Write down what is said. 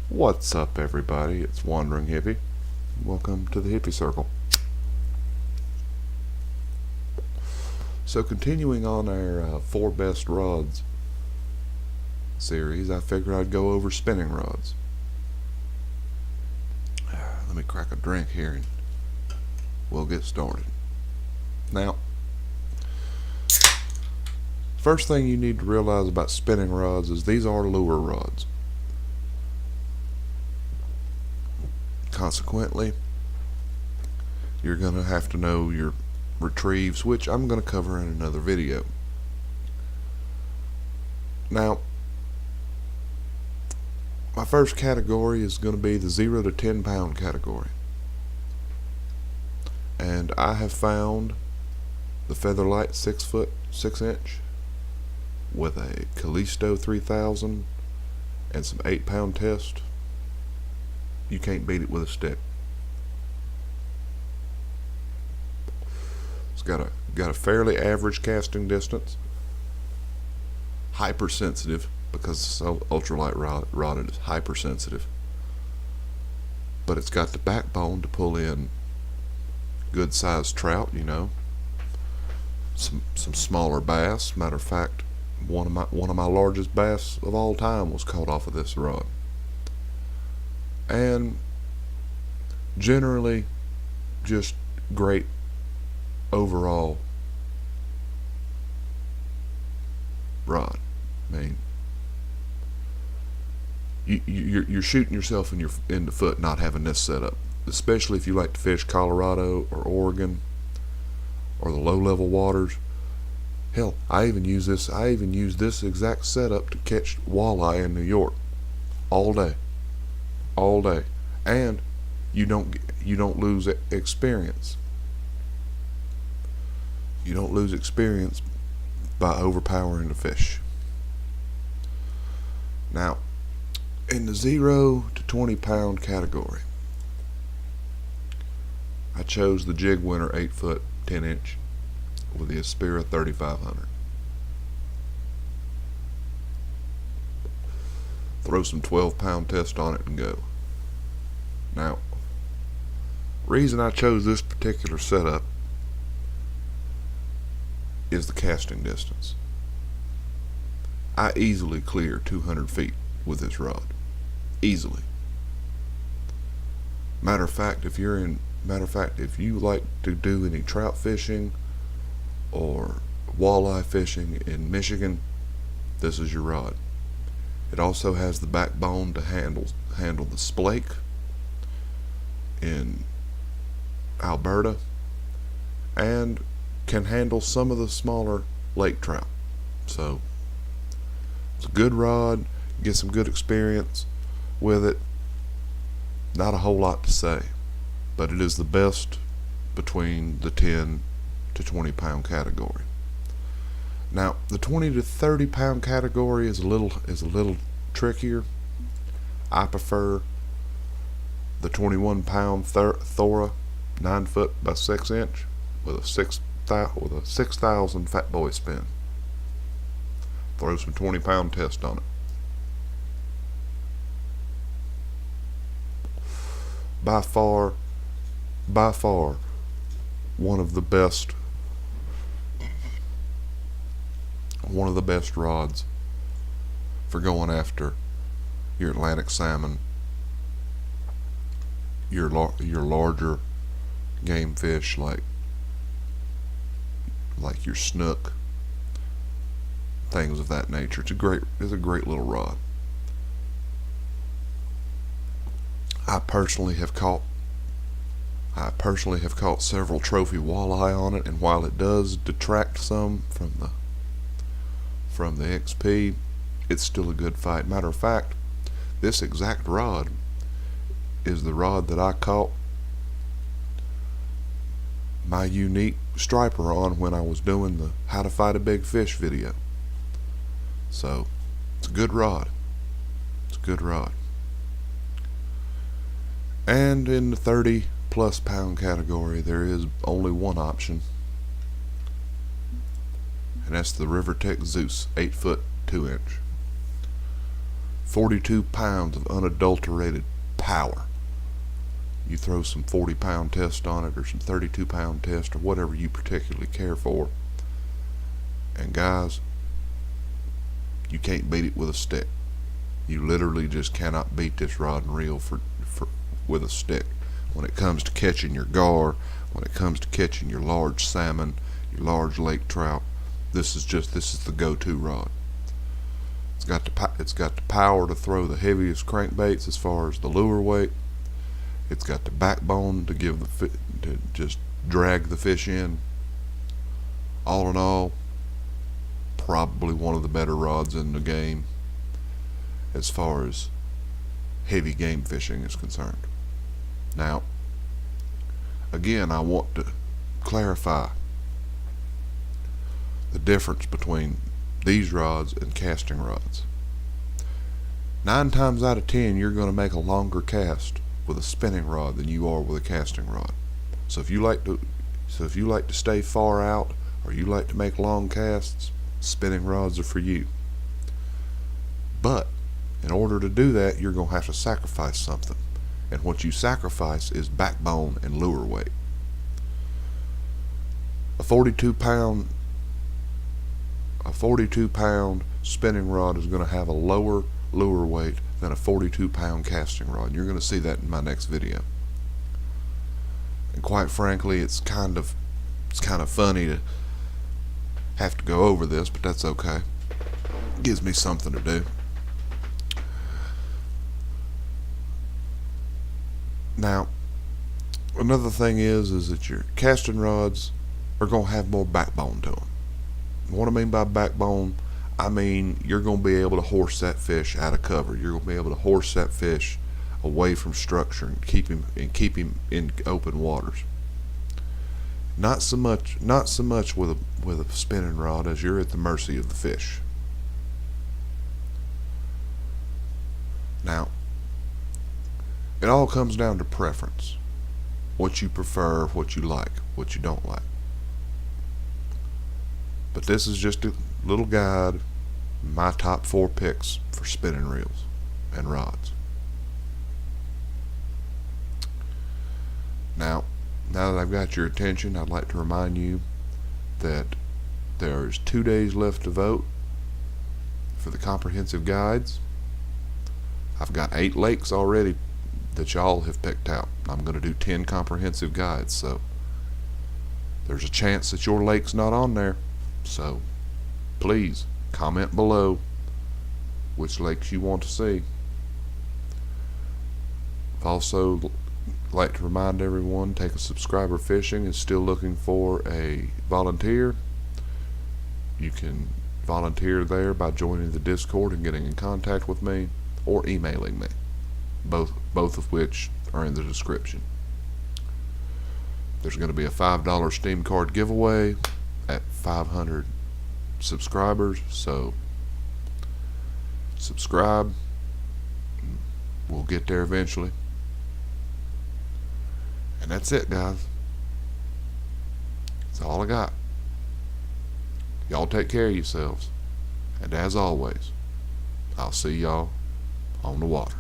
What's up, everybody? It's Wandering Hippie. Welcome to the Hippie Circle. So, continuing on our 4 best rods series, I figured I'd go over spinning rods. Let me crack a drink here and we'll get started. Now, first thing you need to realize about spinning rods is these are lure rods. Consequently, you're going to have to know your retrieves, which I'm going to cover in another video. Now, my first category is going to be the 0 to 10 pound category. And I have found the Featherlight 6 foot 6 inch with a Callisto 3000 and some 8 pound test. You can't beat it with a stick. It's got a fairly average casting distance. Hypersensitive, because it's so ultralight rod, it is hypersensitive. But it's got the backbone to pull in good sized trout, some smaller bass. Matter of fact, one of my largest bass of all time was caught off of this rod. And generally just great overall rod. I mean, you're shooting yourself in the foot not having this set up, especially if you like to fish Colorado or Oregon or the low level waters. Hell, I even use this exact setup to catch walleye in New York all day, and you don't lose experience. You don't lose experience by overpowering the fish. Now, in the 0 to 20 pound category, I chose the Jig Winner 8 foot 10 inch with the Aspira 3500. Throw some 12 pound test on it and go. Now, reason I chose this particular setup is the casting distance. I easily clear 200 feet with this rod. Easily. Matter of fact, if you like to do any trout fishing or walleye fishing in Michigan, this is your rod. It also has the backbone to handle the splake in Alberta, and can handle some of the smaller lake trout. So it's a good rod. Get some good experience with it. Not a whole lot to say, but it is the best between the 10 to 20 pound category. Now, the 20 to 30 pound category is a little trickier. I prefer the 21 pound Thora 9 foot by 6 inch with a 6,000 fat boy spin. Throw some 20 pound test on it. By far, one of the best rods for going after your Atlantic salmon, your larger game fish like your snook, things of that nature. It's a great little rod. I personally have caught several trophy walleye on it, and while it does detract some from the XP, it's still a good fight. Matter of fact, this exact rod is the rod that I caught my unique striper on when I was doing the how to fight a big fish video. So it's a good rod. And in the 30 plus pound category, there is only one option, and that's the Rivertech Zeus 8 foot 2 inch. 42 pounds of unadulterated power. You throw some 40-pound test on it, or some 32-pound test, or whatever you particularly care for, and guys, you can't beat it with a stick. You literally just cannot beat this rod and reel with a stick. When it comes to catching your gar, when it comes to catching your large salmon, your large lake trout, this is the go-to rod. It's got the power to throw the heaviest crankbaits as far as the lure weight. It's got the backbone to to just drag the fish in. All in all, probably one of the better rods in the game as far as heavy game fishing is concerned. Now, again, I want to clarify the difference between these rods and casting rods. 9 times out of 10, you're going to make a longer cast with a spinning rod than you are with a casting rod. So if you like to stay far out, or you like to make long casts, spinning rods are for you. But in order to do that, you're going to have to sacrifice something. And what you sacrifice is backbone and lure weight. A 42 pound spinning rod is going to have a lower lure weight than a 42-pound casting rod. You're going to see that in my next video. And quite frankly, it's kind of funny to have to go over this, but that's okay. It gives me something to do. Now, another thing is that your casting rods are going to have more backbone to them. What I mean by backbone, I mean you're going to be able to horse that fish out of cover. You're going to be able to horse that fish away from structure and keep him in open waters. Not so much with a spinning rod, as you're at the mercy of the fish. Now, it all comes down to preference. What you prefer, what you like, what you don't like. But this is just a little guide, my top 4 picks for spinning reels and rods. Now that I've got your attention, I'd like to remind you that there's 2 days left to vote for the comprehensive guides. I've got 8 lakes already that y'all have picked out. I'm going to do 10 comprehensive guides, so there's a chance that your lake's not on there. So please comment below which lakes you want to see. I've also like to remind everyone, Take a Subscriber Fishing is still looking for a volunteer. You can volunteer there by joining the Discord and getting in contact with me, or emailing me, both of which are in the description. There's going to be a $5 Steam card giveaway at 500 subscribers, so subscribe. We'll get there eventually. And that's it, guys. That's all I got. Y'all take care of yourselves, and as always, I'll see y'all on the water.